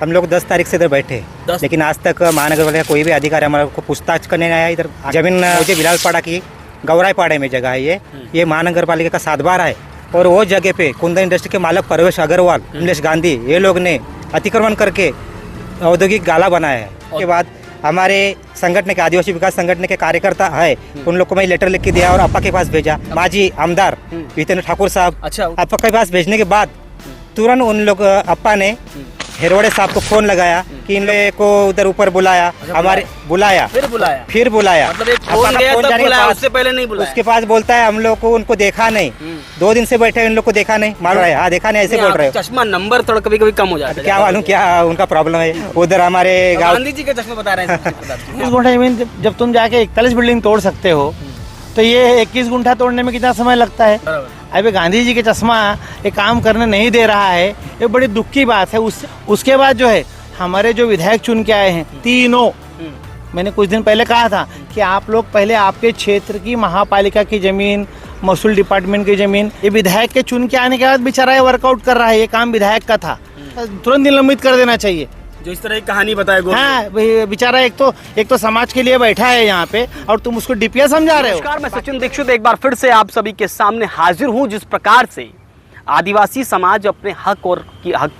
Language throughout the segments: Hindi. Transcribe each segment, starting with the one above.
हम लोग 10 तारीख से इधर बैठे, लेकिन आज तक महानगर वाले का कोई भी अधिकारी हमारे को पूछताछ करने नहीं आया। इधर जमीन मुझे बिलालपाड़ा की गौराईपाड़े में जगह है ये महानगर पालिका का 7 बार है। और वो जगह पे कुंदन इंडस्ट्री के मालिक परवेश अग्रवाल, कमलेश गांधी, ये लोग ने अतिक्रमण करके औद्योगिक गाला बनाया है। उसके बाद हमारे संगठन के आदिवासी विकास संगठन के कार्यकर्ता है, उन लोग को मैं लेटर लिख के दिया और अप्पा के पास भेजा। माजी आमदार जितेंद्र ठाकुर साहब, अप्पा के पास भेजने के बाद तुरंत उन लोग अप्पा ने हेरोड़े साहब को फोन लगाया कि इन लोगों को उधर ऊपर बुलाया, हमारे फिर बुलाया मतलब एक फोन गया तब बुलाया, उससे पहले नहीं बुलाया। उसके पास बोलता है हम लोग को उनको देखा नहीं, 2 दिन से बैठे इन लोग को देखा नहीं, मालूम है। हाँ देखा नहीं ऐसे बोल रहे हो। चश्मा नंबर थोड़ा कभी कभी कम हो जाता है, क्या मालूम क्या उनका प्रॉब्लम है। उधर हमारे गांधी जी के चश्मे बता रहे हैं। 21 गुंठा जमीन जब तुम जाके 41 बिल्डिंग तोड़ सकते हो तो ये 21 गुंठा तोड़ने में कितना समय लगता है। अभी गांधी जी के चश्मा ये काम करने नहीं दे रहा है, ये बड़ी दुख की बात है। उसके बाद जो है हमारे जो विधायक चुन के आए हैं तीनों, मैंने कुछ दिन पहले कहा था कि आप लोग पहले आपके क्षेत्र की महापालिका की जमीन, महसूल डिपार्टमेंट की जमीन, ये विधायक के चुन के आने के बाद बेचारा ये वर्कआउट कर रहा है, ये काम विधायक का था, तुरंत निलंबित कर देना चाहिए। जो इस तरह की कहानी बताए हाँ बेचारा एक तो समाज के लिए बैठा है यहाँ पे और तुम उसको डिपिया समझा रहे हो। नमस्कार, मैं सचिन दीक्षित एक बार फिर से आप सभी के सामने हाजिर हूँ। जिस प्रकार से आदिवासी समाज अपने हक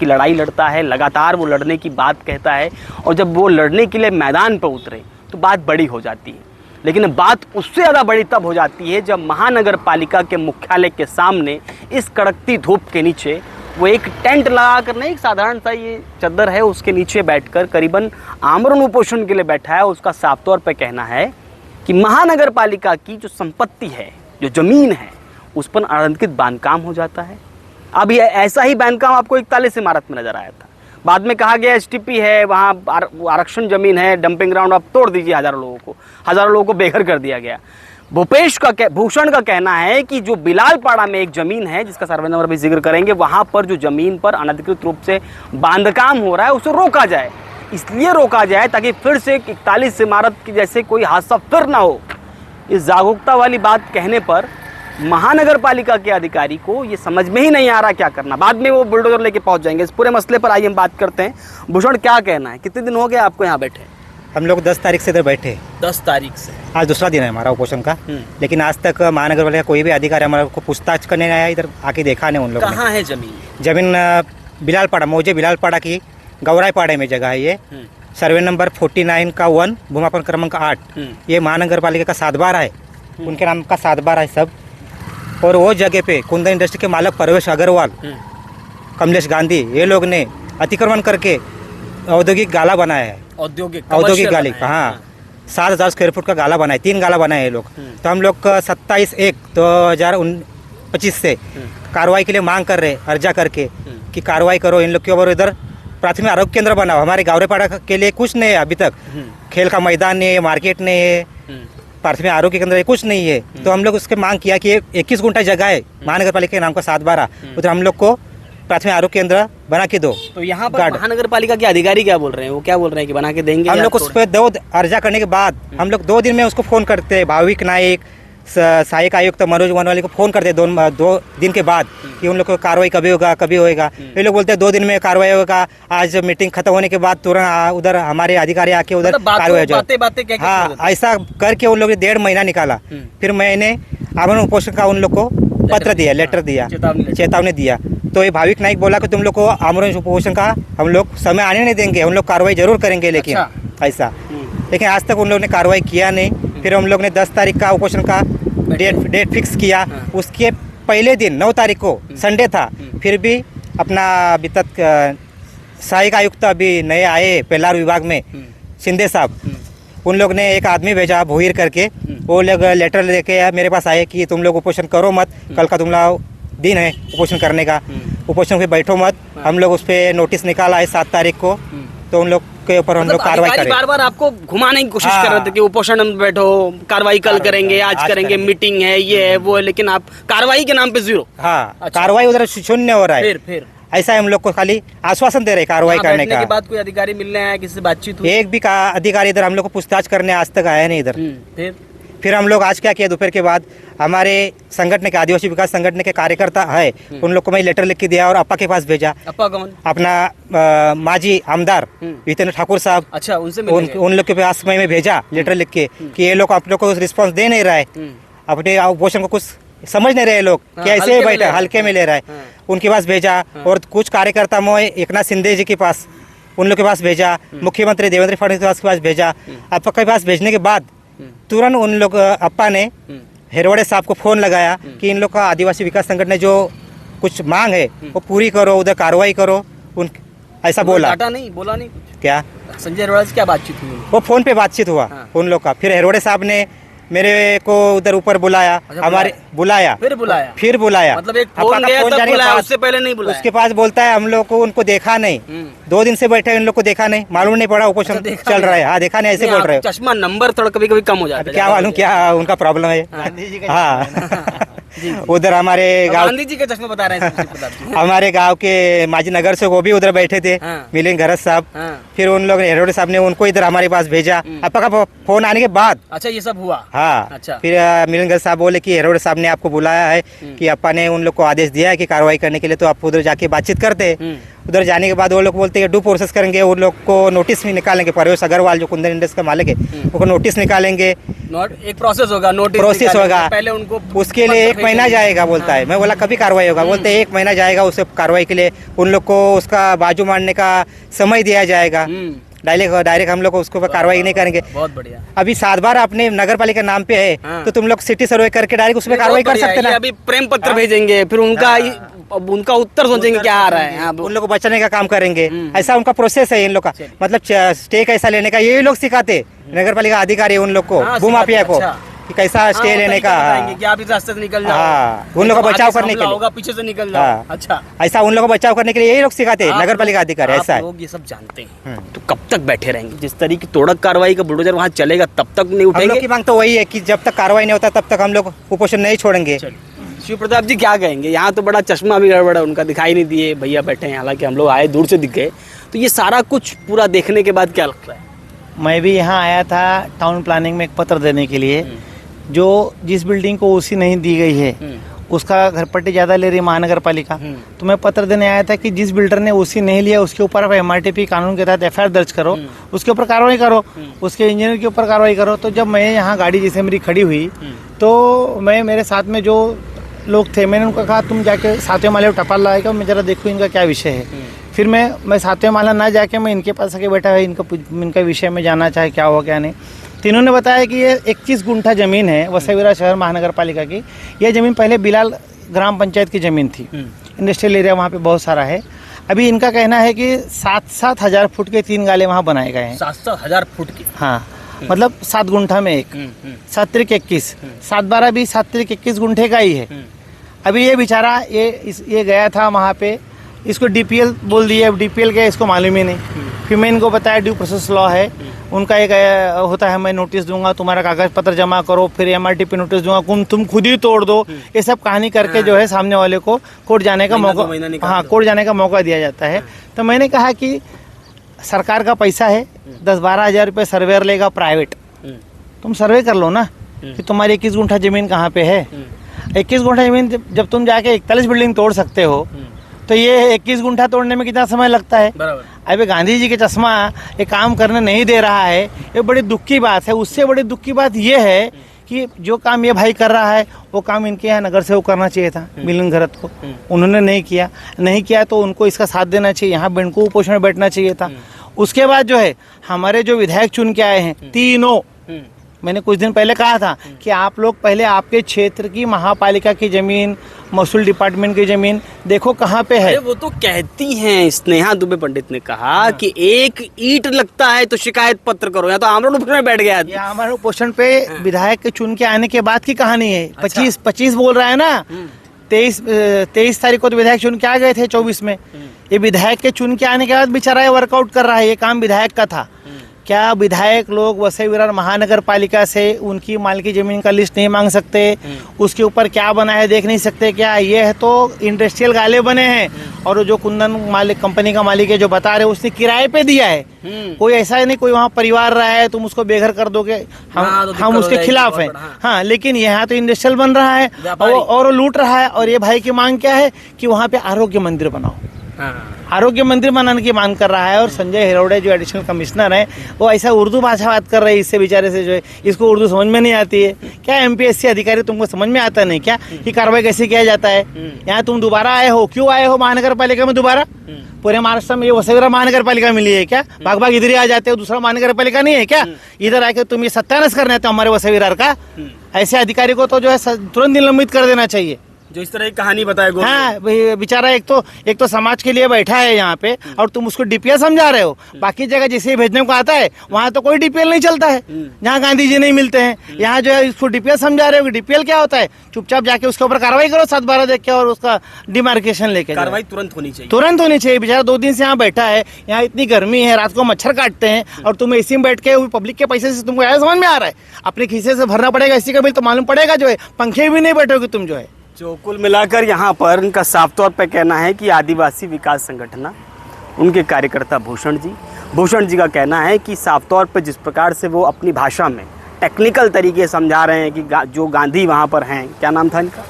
की लड़ाई लड़ता है, लगातार वो लड़ने की बात कहता है, और जब वो लड़ने के लिए मैदान पर उतरे तो बात बड़ी हो जाती है। लेकिन बात उससे ज़्यादा बड़ी तब हो जाती है जब महानगर पालिका के मुख्यालय के सामने इस कड़कती धूप के नीचे वो एक टेंट लगाकर, नहीं, एक साधारण सा ये चद्दर है, उसके नीचे बैठकर करीबन आमरण उपोषण के लिए बैठा है। उसका साफ तौर पे कहना है कि महानगर पालिका की जो संपत्ति है, जो जमीन है, उस पर अनधिकृत बांधकाम हो जाता है। अब ये ऐसा ही बांधकाम आपको 41 इमारत में नजर आया था। बाद में कहा गया एसटीपी है, वहाँ आरक्षण जमीन है, डंपिंग ग्राउंड, आप तोड़ दीजिए, हज़ारों लोगों को बेघर कर दिया गया। भूषण का कहना है कि जो बिलालपाड़ा में एक जमीन है जिसका सर्वे नंबर भी जिक्र करेंगे, वहां पर जो जमीन पर अनधिकृत रूप से बांधकाम हो रहा है उसे रोका जाए। इसलिए रोका जाए ताकि फिर से 41 इमारत की जैसे कोई हादसा फिर ना हो। इस जागरूकता वाली बात कहने पर महानगर पालिका के अधिकारी को ये समझ में ही नहीं आ रहा क्या करना। बाद में वो बुलडोजर लेके पहुंच जाएंगे। इस पूरे मसले पर आइए हम बात करते हैं। भूषण, क्या कहना है, कितने दिन हो गए आपको यहाँ बैठे? हम लोग 10 तारीख से इधर बैठे। 10 तारीख से आज दूसरा दिन है हमारा उपोषण का, लेकिन आज तक महानगर वाले का कोई भी अधिकारी हमारे को पूछताछ करने नहीं आया। इधर आके देखा नहीं उन लोग। कहाँ है जमीन? जमीन बिलालपाड़ा, मुझे बिलालपाड़ा की गौराईपाड़े में जगह है ये, सर्वे नंबर 49 का 1, भूमापन क्रमांक 8। ये महानगर पालिका का 7 बार है, उनके नाम का 7 बार है सब। और वो जगह पे कुंदन इंडस्ट्री के मालिक परवेश अग्रवाल, कमलेश गांधी, ये लोग ने अतिक्रमण करके औद्योगिक गाला बनाया है। औद्योगिक गाली, हाँ, 7,000 स्क्वायर फुट का गाला बनाया, 3 गाला बनाए ये लोग। तो हम लोग 27/1/2025 से कार्रवाई के लिए मांग कर रहे, अर्जा करके कि कार्रवाई करो इन लोग के ऊपर। इधर प्राथमिक आरोग्य केंद्र बनाओ। हमारे गौरेपाड़ा के लिए कुछ नहीं है अभी तक, खेल का मैदान नहीं है, मार्केट नहीं है, प्राथमिक आरोग्य केंद्र कुछ नहीं है। तो हम लोग उसके मांग किया कि 21 गुंठा जगह है महानगर पालिका के नाम का 7/12, उधर हम लोग को प्राथमिक आरोग्य केंद्र बना के दो। तो यहाँ पर महानगर पालिका के अधिकारी क्या बोल रहे हैं? वो क्या बोल रहे हैं कि बना के देंगे? हम लोग उस पर 2 अर्जा करने के बाद हम लोग 2 दिन में उसको फोन करते हैं। भाविक नाइक, सहायक आयुक्त मनोज वनवाली को फोन करते 2 दिन के बाद कि उन लोग को कार्रवाई कभी होगा। ये लोग बोलते हैं 2 दिन में कार्रवाई होगा। आज मीटिंग खत्म होने के बाद तुरंत उधर हमारे अधिकारी आके उधर कार्रवाई हो जाए। हाँ, ऐसा करके उन लोग ने 1.5 महीना निकाला। फिर मैंने आमरण उपोषण का उन लोग को पत्र दिया, लेटर दिया, चेतावनी दिया। तो ये भाविक नाइक बोला कि तुम लोग को आमरण उपोषण का हम लोग समय आने नहीं देंगे, हम लोग कार्रवाई जरूर करेंगे, लेकिन ऐसा। लेकिन आज तक उन लोग ने कार्रवाई किया नहीं। फिर हम लोग ने 10 तारीख का उपोषण का डेट फिक्स किया। उसके पहले दिन 9 तारीख को संडे था, फिर भी अपना अभी तक सहायक आयुक्त अभी नए आए पेलार विभाग में, शिंदे साहब, उन लोग ने एक आदमी भेजा भोईर करके। वो लोग लेटर लेके मेरे पास आए कि तुम लोग उपोषण करो मत, कल का तुम लोग दिन है उपोषण करने का, उपोषण पे बैठो मत। हम लोग उस पर नोटिस निकाला है 7 तारीख को, तो उन लोग के ऊपर हम लोग कार्रवाई करें। बार आपको घुमाने की कोशिश कर रहे थे कि उपोषण में बैठो, कार्रवाई कल करेंगे, आज करेंगे, मीटिंग है, ये है वो है, लेकिन आप कार्रवाई के नाम पे 0। हाँ, कार्रवाई उधर शून्य हो रहा है। फिर ऐसा हम लोग को खाली आश्वासन दे रहे कार्रवाई करने का। के बाद कोई अधिकारी मिलने आया, किसी से बातचीत हुई? एक भी अधिकारी इधर हम लोग को पूछताछ करने आज तक आया नहीं इधर। फिर हम लोग आज क्या किया, दोपहर के बाद हमारे संगठन के आदिवासी विकास संगठन के कार्यकर्ता है, उन लोग को मैं लेटर लिख के दिया और अप्पा के पास भेजा। अप्पा कौन? अपना माजी आमदार जितेंद्र ठाकुर साहब, अच्छा, उनसे उन लोग के पास मैं भेजा लेटर लिख के कि ये लोग आप लोग को रिस्पॉन्स दे नहीं रहा है, अपने अपोजिशन को कुछ समझ नहीं रहे लोग, कैसे बैठे हल्के में ले रहा है। उनके पास भेजा और कुछ कार्यकर्ता मैं एकनाथ शिंदे जी के पास, उन लोग के पास भेजा, मुख्यमंत्री देवेंद्र फडणवीस के पास भेजा। अप्पा के पास भेजने के बाद तुरंत उन लोग अप्पा ने हेरवड़े साहब को फोन लगाया कि इन लोग का आदिवासी विकास संगठन ने जो कुछ मांग है वो पूरी करो, उधर कार्रवाई करो, उन ऐसा बोला। बोला नहीं कुछ? क्या संजय अरोड़ा से क्या बातचीत हुई? वो फोन पे बातचीत हुआ उन लोग का। फिर हेरवड़े साहब ने मेरे को उधर ऊपर बुलाया, हमारे बुलाया, फिर बुलाया मतलब एक फोन गया तब बुलाया, उससे पहले नहीं बुलाया। उसके पास बोलता है हम लोग को उनको देखा नहीं, 2 दिन से बैठे इन लोग को देखा नहीं, मालूम नहीं पड़ा ऑपरेशन चल रहा है। हाँ, देखा नहीं, ऐसे बोल रहे हो। चश्मा नंबर थोड़ा कभी कभी कम हो जाता है, क्या मालूम क्या उनका प्रॉब्लम है। हाँ, उधर हमारे गांव, गांधी जी का चश्मा बता रहे हैं हमारे गांव के माजी नगर से वो भी उधर बैठे थे, मिलिंद घरत साहब। फिर उन लोग हेरोडे साहब ने उनको इधर हमारे पास भेजा। अप्पा का फोन आने के बाद अच्छा ये सब हुआ। हाँ, अच्छा। फिर मिलिंद घरत साहब बोले कि हेरोडे साहब ने आपको बुलाया है कि अप्पा ने उन लोग को आदेश दिया है कि कार्रवाई करने के लिए, तो आप उधर जाके बातचीत करते। उधर जाने के बाद वो लोग बोलते हैं ड्यू प्रोसेस करेंगे, उन लोग को नोटिस भी निकालेंगे। परवेश अग्रवाल जो कुंदन इंडस्ट्रीज का मालिक है, उनको नोटिस निकालेंगे। एक प्रोसेस होगा, नोटिस प्रोसेस होगा, पहले उनको उसके लिए 1 महीना जाएगा बोलता है। मैं बोला कभी कार्रवाई होगा? बोलते 1 महीना जाएगा, उसे कार्रवाई के लिए उन लोग को उसका बाजू मारने का समय दिया जाएगा। डायरेक्ट हम लोग को उसके ऊपर कार्रवाई नहीं करेंगे। बहुत बढ़िया। अभी 7 बार अपने नगर पालिका नाम पे है, तो तुम लोग सिटी सर्वे करके डायरेक्ट उसमें कार्रवाई कर सकते ना। अभी प्रेम पत्र भेजेंगे, फिर उनका उत्तर सोचेंगे क्या आ रहा है, उन लोग को बचाने का काम करेंगे। ऐसा उनका प्रोसेस है इन लोग का। मतलब स्टे कैसा लेने का यही लोग सिखाते, नगर पालिका अधिकारी उन लोग को, भूमाफिया को, कि कैसा स्टे लेने का। कि आप इस रास्ते से निकल जाओ। हाँ, उन लोगों को बचाव करने के लिए, पीछे से निकल जाओ। अच्छा, ऐसा उन लोगों को बचाव करने के लिए यही लोग सिखाते, नगर पालिका अधिकारी। ऐसा है, लोग ये सब जानते हैं। तो कब तक बैठे रहेंगे? जिस तरीके की तोड़क कार्रवाई का बुलडोजर वहाँ चलेगा तब तक नहीं उठेंगे। हम लोग की मांग तो वही है कि जब तक कार्रवाई नहीं होता तब तक हम लोग कुपोषण नहीं छोड़ेंगे। शिव प्रताप जी क्या कहेंगे? यहाँ तो बड़ा चश्मा भी गड़बड़ है उनका, दिखाई नहीं दिए भैया बैठे हैं, हालांकि हम लोग आए दूर से दिख गए। तो ये सारा कुछ पूरा देखने के बाद क्या लगता है? मैं भी यहाँ आया था टाउन प्लानिंग में एक पत्र देने के लिए। जो जिस बिल्डिंग को ओसी नहीं दी गई है उसका घर पट्टी ज़्यादा ले रही महानगर पालिका, तो मैं पत्र देने आया था कि जिस बिल्डर ने ओसी नहीं लिया उसके ऊपर आप MRTP कानून के तहत FIR दर्ज करो, उसके ऊपर कार्रवाई करो, उसके इंजीनियर के ऊपर कार्रवाई करो। तो जब मैं यहाँ गाड़ी जैसे मेरी खड़ी हुई तो मैं, मेरे साथ में जो लोग थे, मैंने उनको कहा तुम जाके 7वें माले पर टपाल लगाएगा, मैं ज़रा देखूँ इनका क्या विषय है। फिर मैं 7वें माला ना जाके मैं इनके पास आके बैठा है, इनका विषय में जानना चाहे क्या हुआ क्या नहीं। तो इन्होंने बताया कि ये 21 गुंठा ज़मीन है वसईविरार शहर महानगर पालिका की। यह ज़मीन पहले बिलाल ग्राम पंचायत की ज़मीन थी, इंडस्ट्रियल एरिया वहाँ पे बहुत सारा है। अभी इनका कहना है कि 7-7 हज़ार फुट के 3 गाले वहाँ बनाए गए हैं। 7-7 हज़ार फुट की? हाँ, मतलब 7 गुंठा में एक, 7 त्रिक 21, 7-12 भी 7 त्रिक 21 गुंठे का ही है। अभी ये बेचारा ये गया था वहाँ पे, इसको DPL बोल दिया, DPL क्या इसको मालूम ही नहीं। फिर मैं इनको बताया ड्यू प्रोसेस लॉ है उनका, एक होता है मैं नोटिस दूंगा, तुम्हारा कागज पत्र जमा करो, फिर MRTP नोटिस दूंगा, तुम खुद ही तोड़ दो। ये सब कहानी करके जो है सामने वाले को कोर्ट जाने का मौका, हाँ, कोर्ट जाने का मौका दिया जाता है। तो मैंने कहा कि सरकार का पैसा है, 10-12 हज़ार रुपये सर्वेयर लेगा प्राइवेट, तुम सर्वे कर लो ना कि तुम्हारी 21 गुंठा ज़मीन कहाँ पे है। 21 गुंठा ज़मीन जब तुम जाके 41 बिल्डिंग तोड़ सकते हो, तो ये 21 गुंठा तोड़ने में कितना समय लगता है। अभी गांधी जी के चश्मा ये काम करने नहीं दे रहा है, ये बड़ी दुख की बात है। उससे बड़ी दुख की बात ये है कि जो काम ये भाई कर रहा है वो काम इनके यहाँ नगर सेवक करना चाहिए था, मिलिंद घरत को। उन्होंने नहीं किया तो उनको इसका साथ देना चाहिए, यहाँ इनको कुपोषण में बैठना चाहिए था। उसके बाद जो है हमारे जो विधायक चुन के आए हैं तीनों, मैंने कुछ दिन पहले कहा था कि आप लोग पहले आपके क्षेत्र की महापालिका की ज़मीन, महसूल डिपार्टमेंट की ज़मीन देखो कहाँ पे है। वो तो कहती हैं, स्नेहा दुबे पंडित ने कहा कि एक ईंट लगता है तो शिकायत पत्र करो, या तो आमरण में बैठ गया। ये आमरण पोषण पे विधायक के चुन के आने के बाद की कहानी है। 25 बोल रहा है ना, 23 तारीख को तो विधायक चुन के आ गए थे 24 में। ये विधायक के चुन के आने के बाद बेचारा ये वर्कआउट कर रहा है, ये काम विधायक का था क्या विधायक लोग वसई विरार महानगर पालिका से उनकी मालिकी जमीन का लिस्ट नहीं मांग सकते? उसके ऊपर क्या बना है देख नहीं सकते क्या? ये है तो इंडस्ट्रियल गाले बने हैं, और जो कुंदन मालिक कंपनी का मालिक है जो बता रहे उसने किराए पे दिया है। कोई ऐसा नहीं कोई वहाँ परिवार रहा है तुम उसको बेघर कर दोगे, हम उसके खिलाफ हैं। हाँ, लेकिन यहाँ तो इंडस्ट्रियल बन रहा है और वो लूट रहा है। और ये भाई की मांग क्या है कि वहाँ पे आरोग्य मंदिर बनाओ, आरोग्य मंदिर बनाने की मांग कर रहा है। और संजय हिरोड़े जो एडिशनल कमिश्नर है वो ऐसा उर्दू भाषा बात कर रहे हैं इससे बेचारे से, जो है इसको उर्दू समझ में नहीं आती है। क्या एमपीएससी अधिकारी तुमको समझ में आता नहीं क्या कि कार्रवाई कैसे किया जाता है? यहाँ तुम दोबारा आए हो, क्यों आए हो महानगर पालिका में दोबारा? पूरे महाराष्ट्र में ये वसई विरार महानगर पालिका मिली है क्या? भाग भाग इधर ही आ जाते हो, दूसरा महानगर पालिका नहीं है क्या? इधर आके तुम ये सत्यानाश करने आते हो हमारे वसई विरार का। ऐसे अधिकारी को तो जो है तुरंत निलंबित कर देना चाहिए, जो इस तरह की कहानी बताए। हाँ, बेचारा एक तो समाज के लिए बैठा है यहाँ पे और तुम उसको डीपीएल समझा रहे हो। बाकी जगह जैसे ही भेजने को आता है वहाँ तो कोई डीपीएल नहीं चलता है, जहाँ गांधी जी नहीं मिलते हैं। यहाँ जो है इसको डीपीएल समझा रहे हो कि डीपीएल क्या होता है, चुपचाप जाके उसके ऊपर कार्रवाई करो 7/12 देख के, और उसका डिमार्केशन लेके कार्रवाई तुरंत होनी चाहिए, तुरंत होनी चाहिए। बेचारा 2 दिन से यहाँ बैठा है, यहाँ इतनी गर्मी है, रात को मच्छर काटते हैं और तुम एसी में बैठ के पब्लिक के पैसे से तुमको ऐसा समझ में आ रहा है अपने खीसे से भरना पड़ेगा एसी का बिल, तो मालूम पड़ेगा जो है पंखे भी नहीं बैठोगे तुम जो है। जो कुल मिलाकर यहाँ पर उनका साफ तौर पर कहना है कि आदिवासी विकास संगठन, उनके कार्यकर्ता भूषण जी का कहना है कि साफ तौर पर जिस प्रकार से वो अपनी भाषा में टेक्निकल तरीके समझा रहे हैं कि जो गांधी वहाँ पर हैं, क्या नाम था इनका,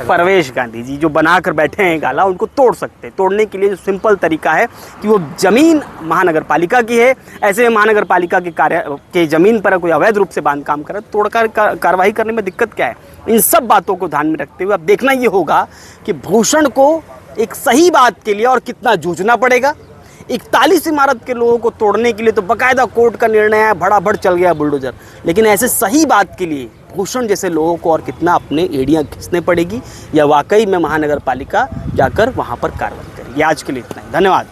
परवेश गांधी जी, जो बनाकर बैठे हैं गाला, उनको तोड़ सकते। तोड़ने के लिए जो सिंपल तरीका है कि वो ज़मीन महानगर पालिका की है, ऐसे में महानगर पालिका के ज़मीन पर कोई अवैध रूप से बांधकाम करे, तोड़कर कार्रवाई करने में दिक्कत क्या है? इन सब बातों को ध्यान में रखते हुए अब देखना ये होगा कि भूषण को एक सही बात के लिए और कितना जूझना पड़ेगा। 41 इमारत के लोगों को तोड़ने के लिए तो बाकायदा कोर्ट का निर्णय है, भड़ाभड़ चल गया बुलडोजर, लेकिन ऐसे सही बात के लिए भूषण जैसे लोगों को और कितना अपने एड़ियाँ खींचने पड़ेगी, या वाकई में महानगर पालिका जाकर वहाँ पर कार्रवाई करेगी। आज के लिए इतना ही, धन्यवाद।